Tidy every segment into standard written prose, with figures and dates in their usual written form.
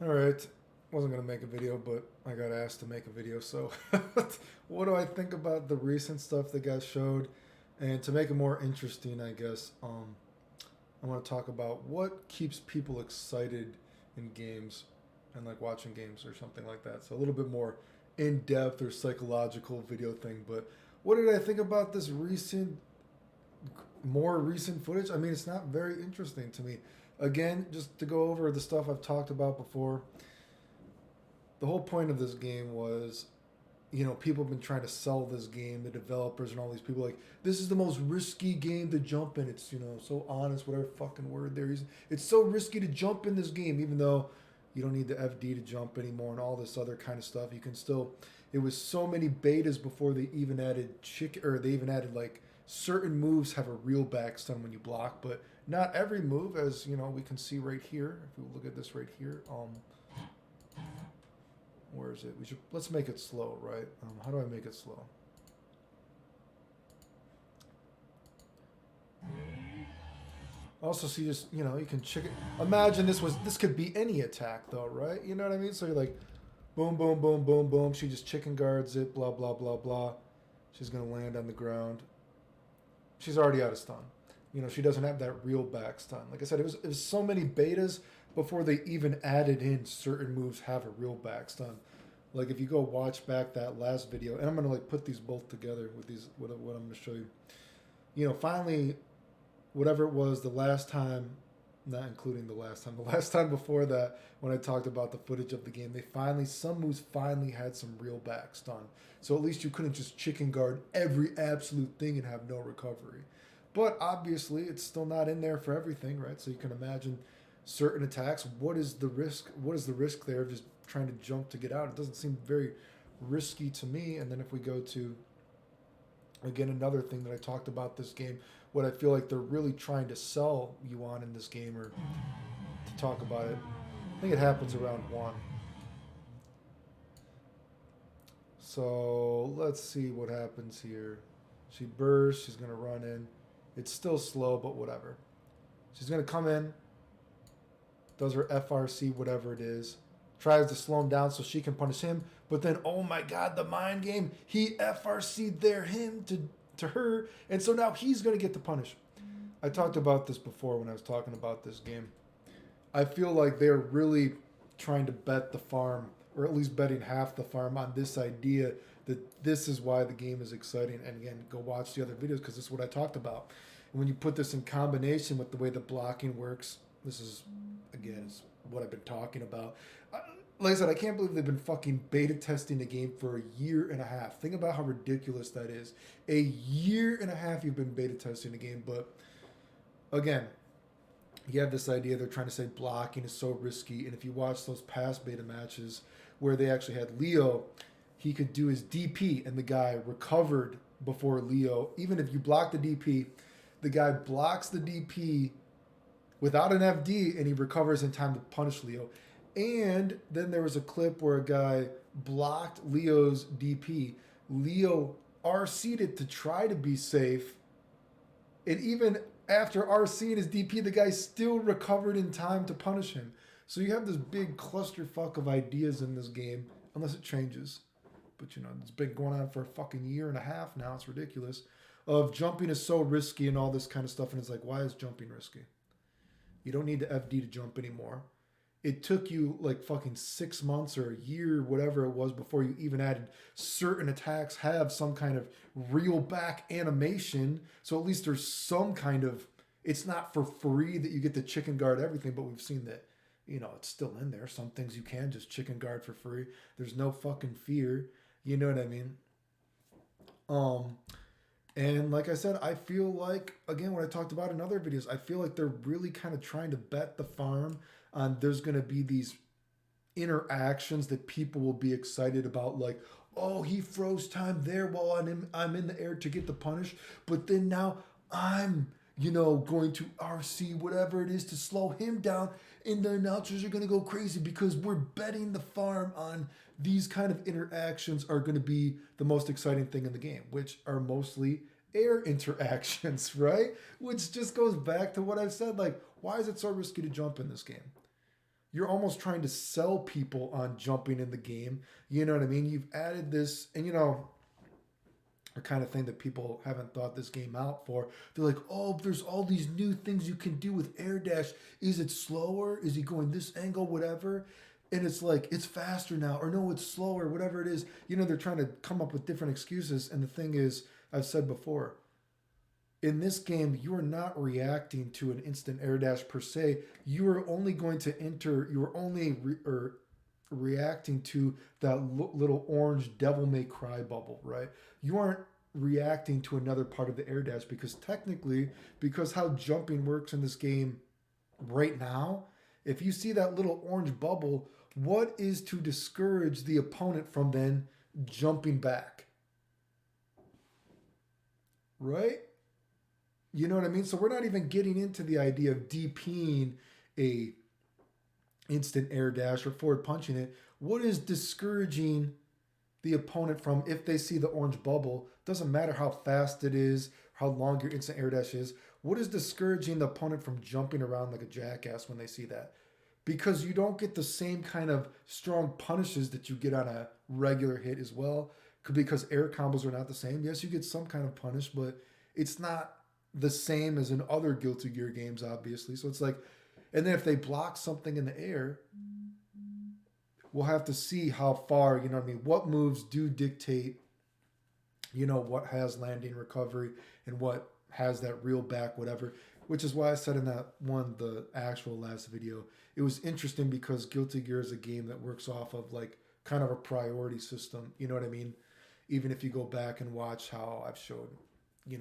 All right. Wasn't gonna make a video, but I got asked to make a video. So, what do I think about the recent stuff that got showed? And to make it more interesting, I guess I want to talk about what keeps people excited in games and like watching games or something like that. So a little bit more in depth or psychological video thing. But what did I think about this more recent footage? I mean, it's not very interesting to me. Again, just to go over the stuff I've talked about before, the whole point of this game was, people have been trying to sell this game, the developers and all these people, like, this is the most risky game to jump in. It's, so honest, whatever fucking word there is. It's so risky to jump in this game, even though you don't need the FD to jump anymore and all this other kind of stuff. You can still, it was so many betas before they even added they even added like certain moves have a real back stun when you block, but not every move, as we can see right here. If we look at this right here, where is it? Let's make it slow, right? How do I make it slow? Also, see, just you can chicken. Imagine this could be any attack though, right? You know what I mean? So you're like, boom, boom, boom, boom, boom. She just chicken guards it. Blah blah blah blah. She's gonna land on the ground. She's already out of stun. She doesn't have that real back stun. Like I said, it was so many betas before they even added in certain moves have a real back stun. Like if you go watch back that last video, and I'm gonna like put these both together with these what I'm gonna show you. Finally, whatever it was the last time, not including the last time before that, when I talked about the footage of the game, some moves finally had some real back stun. So at least you couldn't just chicken guard every absolute thing and have no recovery. But obviously, it's still not in there for everything, right? So you can imagine certain attacks. What is the risk? What is the risk there of just trying to jump to get out? It doesn't seem very risky to me. And then if we go to, again, another thing that I talked about this game, what I feel like they're really trying to sell you on in this game, or to talk about it, I think it happens around one. So let's see what happens here. She bursts. She's going to run in. It's still slow, but whatever. She's going to come in, does her FRC, whatever it is, tries to slow him down so she can punish him. But then, oh my God, the mind game. He FRC'd him to her. And so now he's going to get the punish. I talked about this before when I was talking about this game. I feel like they're really trying to bet the farm, or at least betting half the farm on this idea that this is why the game is exciting. And again, go watch the other videos because this is what I talked about. And when you put this in combination with the way the blocking works, this is, again, is what I've been talking about. Like I said, I can't believe they've been fucking beta testing the game for a year and a half. Think about how ridiculous that is. A year and a half you've been beta testing the game, but again, you have this idea they're trying to say blocking is so risky, and if you watch those past beta matches where they actually had Leo, he could do his DP and the guy recovered before Leo. Even if you block the DP, the guy blocks the DP without an FD and he recovers in time to punish Leo. And then there was a clip where a guy blocked Leo's DP. Leo RC'd it to try to be safe, and even after RC and his DP, the guy still recovered in time to punish him. So you have this big clusterfuck of ideas in this game, unless it changes. But it's been going on for a fucking year and a half now. It's ridiculous. Of jumping is so risky and all this kind of stuff. And it's like, why is jumping risky? You don't need the FD to jump anymore. It took you like fucking 6 months or a year, whatever it was, before you even added certain attacks have some kind of reel back animation. So at least there's some kind of, it's not for free that you get to chicken guard everything, but we've seen that, it's still in there. Some things you can just chicken guard for free. There's no fucking fear. You know what I mean? Um, and like I said, I feel like, again, what I talked about in other videos, I feel like they're really kind of trying to bet the farm on there's going to be these interactions that people will be excited about, like, oh, he froze time there while I'm in the air to get the punish, but then now I'm, going to RC whatever it is to slow him down, and the announcers are going to go crazy because we're betting the farm on these kind of interactions are going to be the most exciting thing in the game, which are mostly air interactions, right? Which just goes back to what I've said, like, why is it so risky to jump in this game? you're almost trying to sell people on jumping in the game. You know what I mean? You've added this, and the kind of thing that people haven't thought this game out for. They're like, oh, there's all these new things you can do with air dash. Is it slower? Is he going this angle? Whatever. And it's like, it's faster now, or no, it's slower, whatever it is. They're trying to come up with different excuses. And the thing is, I've said before, in this game, you are not reacting to an instant air dash per se. You are only going to enter, you are only reacting to that little orange devil may cry bubble, right? You aren't reacting to another part of the air dash because technically, because how jumping works in this game right now, if you see that little orange bubble, what is to discourage the opponent from then jumping back? Right? You know what I mean? So we're not even getting into the idea of DPing a instant air dash or forward punching it. What is discouraging the opponent from, if they see the orange bubble, doesn't matter how fast it is, how long your instant air dash is, what is discouraging the opponent from jumping around like a jackass when they see that? Because you don't get the same kind of strong punishes that you get on a regular hit as well, because air combos are not the same. Yes, you get some kind of punish, but it's not the same as in other Guilty Gear games, obviously. So it's like, and then if they block something in the air, we'll have to see how far, you know what I mean, what moves do dictate, what has landing recovery and what has that reel back, whatever. Which is why I said in that one, the actual last video, it was interesting because Guilty Gear is a game that works off of like kind of a priority system, you know what I mean? Even if you go back and watch how I've showed,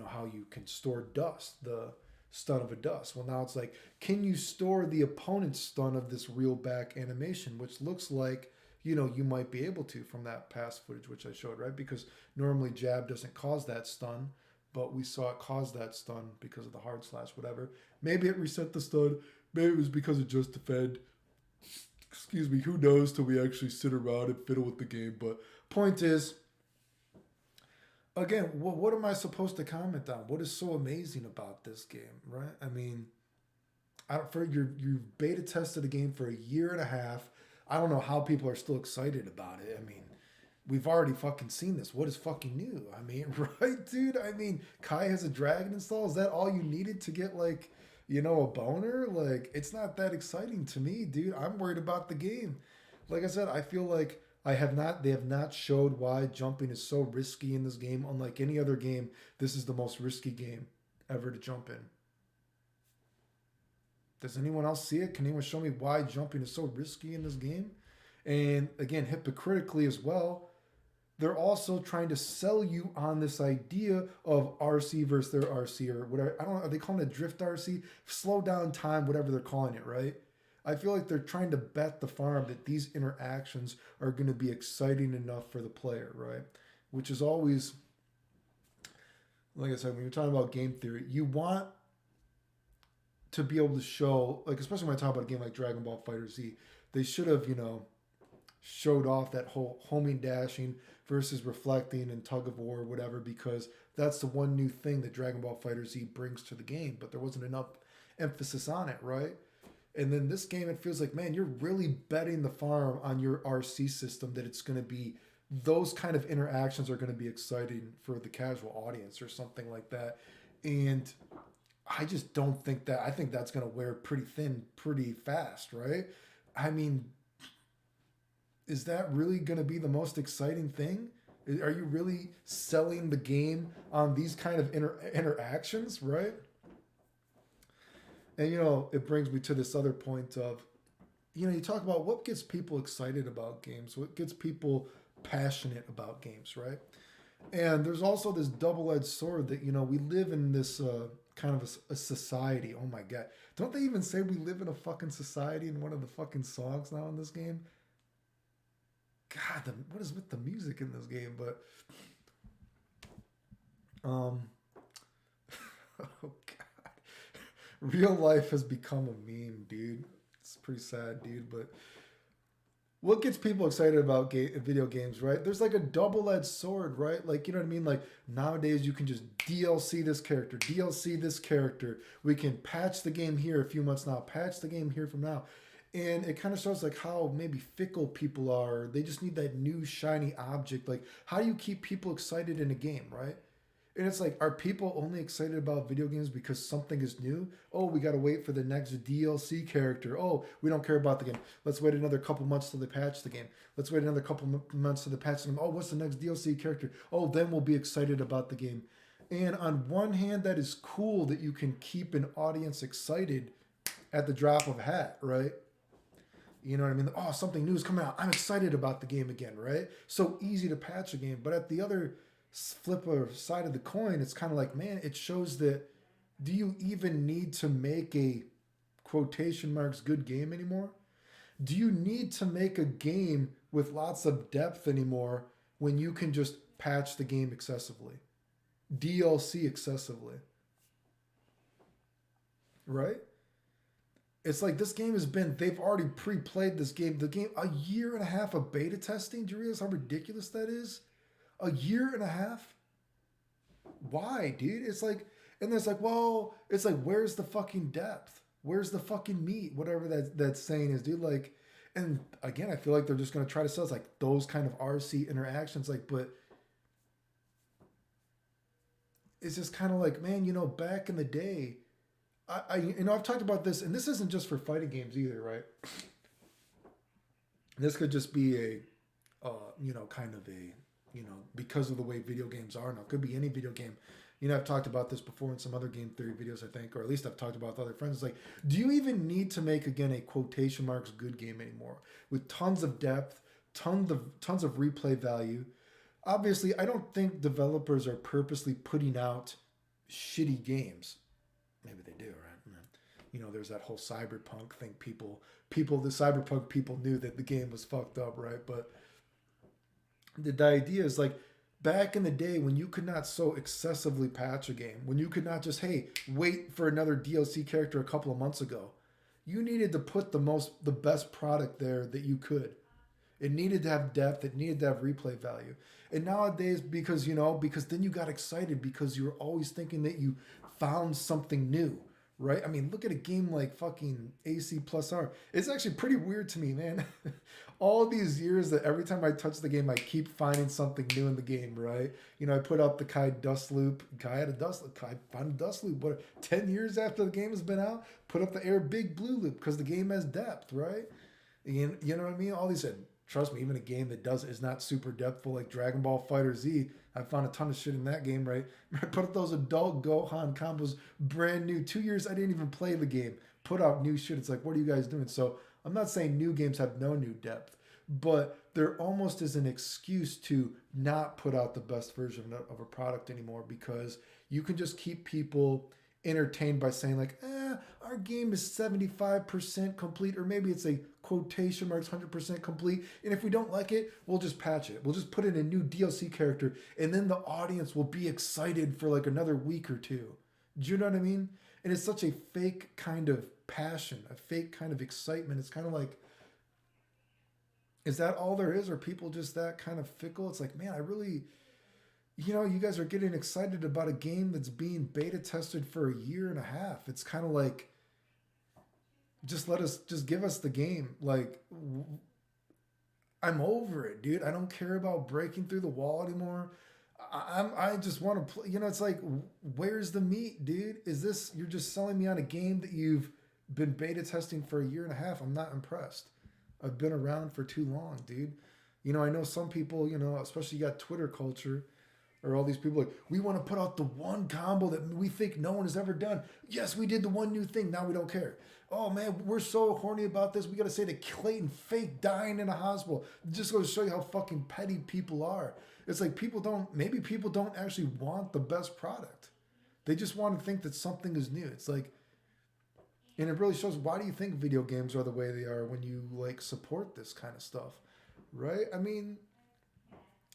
how you can store dust, the stun of a dust. Well, now it's like, can you store the opponent's stun of this reel back animation, which looks like, you might be able to from that past footage, which I showed, right? Because normally jab doesn't cause that stun, but we saw it cause that stun because of the hard slash, whatever. Maybe it reset the stun. Maybe it was because it just defend. Excuse me, who knows till we actually sit around and fiddle with the game. But point is, again, what am I supposed to comment on? What is so amazing about this game, right? I mean, you've beta tested the game for a year and a half. I don't know how people are still excited about it. I mean, we've already fucking seen this. What is fucking new? I mean, right, dude? I mean, Kai has a dragon install. Is that all you needed to get, like, a boner? Like, it's not that exciting to me, dude. I'm worried about the game. Like I said, I feel like they have not showed why jumping is so risky in this game. Unlike any other game, this is the most risky game ever to jump in. Does anyone else see it? Can anyone show me why jumping is so risky in this game? And again, hypocritically as well, they're also trying to sell you on this idea of RC versus their RC or whatever. I don't know. Are they calling it drift RC? Slow down time, whatever they're calling it, right? I feel like they're trying to bet the farm that these interactions are going to be exciting enough for the player, right? Which is always, like I said, when you're talking about game theory, you want to be able to show, like, especially when I talk about a game like Dragon Ball FighterZ, they should have, showed off that whole homing dashing versus reflecting and tug of war, whatever, because that's the one new thing that Dragon Ball FighterZ brings to the game, but there wasn't enough emphasis on it, right? And then this game, it feels like, man, you're really betting the farm on your RC system that it's going to be, those kind of interactions are going to be exciting for the casual audience or something like that. And I just don't think that. I think that's going to wear pretty thin pretty fast, right? I mean, is that really going to be the most exciting thing? Are you really selling the game on these kind of interactions, right? And, it brings me to this other point of, you talk about what gets people excited about games, what gets people passionate about games, right? And there's also this double-edged sword that, we live in this kind of a society. Oh my God. Don't they even say we live in a fucking society in one of the fucking songs now in this game? God, what is with the music in this game? But, oh God. Real life has become a meme, dude. It's pretty sad, dude. But what gets people excited about video games, right? There's like a double-edged sword, right? Like, you know what I mean? Like, nowadays you can just DLC this character, DLC this character. We can patch the game here a few months now, patch the game here from now. And it kind of shows like how maybe fickle people are. They just need that new shiny object. Like, how do you keep people excited in a game, right? And it's like, are people only excited about video games because something is new? Oh, we got to wait for the next DLC character. Oh, we don't care about the game. Let's wait another couple months till they patch the game. Let's wait another couple months till they patch the game. Oh, what's the next DLC character? Oh, then we'll be excited about the game. And on one hand, that is cool that you can keep an audience excited at the drop of a hat, right? You know what I mean? Oh, something new is coming out. I'm excited about the game again, right? So easy to patch a game. But at the other flip or side of the coin, it's kind of like, man, it shows that do you even need to make a quotation marks good game anymore? Do you need to make a game with lots of depth anymore when you can just patch the game excessively? DLC excessively. Right? It's like this game has been, they've already pre-played this game. The game, a year and a half of beta testing. Do you realize how ridiculous that is? A year and a half? Why, dude? It's like, and there's like, well, it's like, where's the fucking depth? Where's the fucking meat? Whatever that saying is, dude. Like, and again, I feel like they're just going to try to sell us like those kind of RC interactions. Like, but it's just kind of like, man, back in the day, I've talked about this, and this isn't just for fighting games either, right? This could just be kind of because of the way video games are now. It could be any video game. I've talked about this before in some other game theory videos, I think, or at least I've talked about with other friends. It's like, do you even need to make, again, a quotation marks good game anymore with tons of depth, tons of replay value? Obviously, I don't think developers are purposely putting out shitty games. Maybe they do, right? There's that whole cyberpunk thing. The cyberpunk people knew that the game was fucked up, right? But the idea is like, back in the day when you could not so excessively patch a game, when you could not just, hey, wait for another DLC character a couple of months ago, you needed to put the best product there that you could. It needed to have depth. It needed to have replay value. And nowadays, because then you got excited because you were always thinking that you found something new, right? I mean, look at a game like fucking AC plus R. It's actually pretty weird to me, man. All these years that every time I touch the game, I keep finding something new in the game, right? I put up the Kai dust loop. Kai found a dust loop. What, 10 years after the game has been out? Put up the Air Big Blue loop because the game has depth, right? You know what I mean? All these, trust me, even a game that is not super depthful like Dragon Ball Fighter Z, I found a ton of shit in that game, right? I put up those adult Gohan combos, brand new. 2 years I didn't even play the game. Put out new shit. It's like, what are you guys doing? So I'm not saying new games have no new depth, but there almost is an excuse to not put out the best version of a product anymore because you can just keep people entertained by saying like, our game is 75% complete, or maybe it's a quotation marks 100% complete. And if we don't like it, we'll just patch it. We'll just put in a new DLC character, and then the audience will be excited for like another week or two. Do you know what I mean? And it's such a fake kind of passion, a fake kind of excitement. It's kind of like, is that all there is? Are people just that kind of fickle? It's like, man, I really, you guys are getting excited about a game that's being beta tested for a year and a half. It's kind of like, just give us the game. Like, I'm over it, dude. I don't care about breaking through the wall anymore. I just want to play. It's like, where's the meat, dude? You're just selling me on a game that you've been beta testing for a year and a half? I'm not impressed. I've been around for too long, dude. I know some people, especially you got Twitter culture, or all these people like, we want to put out the one combo that we think no one has ever done. Yes, we did the one new thing. Now we don't care. Oh man, we're so horny about this. We got to say that Clayton fake dying in a hospital. Just goes to show you how fucking petty people are. It's like maybe people don't actually want the best product. They just want to think that something is new. It's like, and it really shows, why do you think video games are the way they are when you like support this kind of stuff, right? I mean,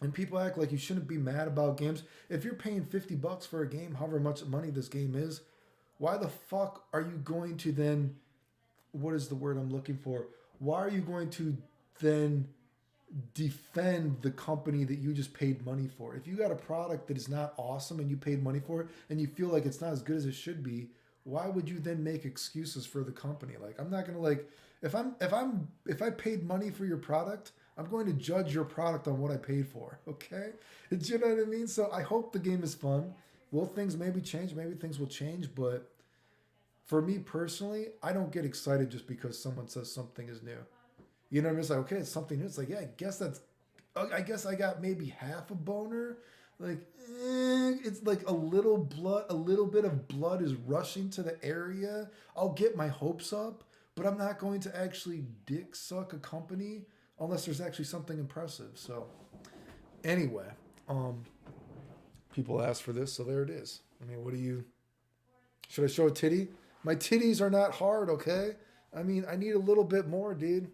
and people act like you shouldn't be mad about games. If you're paying $50 for a game, however much money this game is, why the fuck are you going to then, what is the word I'm looking for? Why are you going to then defend the company that you just paid money for? If you got a product that is not awesome and you paid money for it and you feel like it's not as good as it should be, why would you then make excuses for the company? Like, I'm not going to like, If I paid money for your product, I'm going to judge your product on what I paid for. Okay, do you know what I mean? So I hope the game is fun. Will things maybe change? Maybe things will change, but for me personally, I don't get excited just because someone says something is new. You know what I mean? It's like, okay, it's something new. It's like, yeah, I guess I got maybe half a boner. Like, it's like a little bit of blood is rushing to the area. I'll get my hopes up, but I'm not going to actually dick suck a company unless there's actually something impressive. So, anyway, um, people ask for this, so there it is. I mean, what do you? Should I show a titty? My titties are not hard, okay? I mean, I need a little bit more, dude.